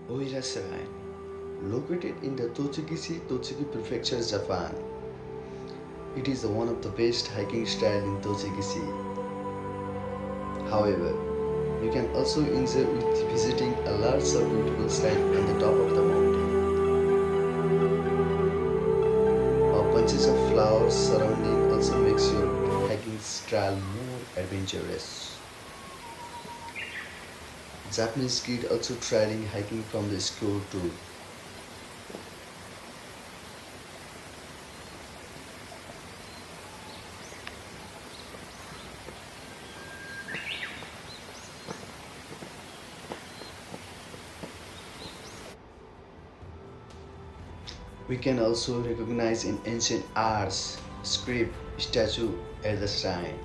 ohirashrine, located in the Tochigi Prefecture, Japan. It is one of the best hiking style in Tochigishi. However, you can also enjoy with visiting a large beautiful shrine on the top of the mountain. Bunches of flowers surrounding also makes your hiking style more adventurous. Japanese kids also trying hiking from the school too. We can also recognize in ancient arts, script, statue at the shrine.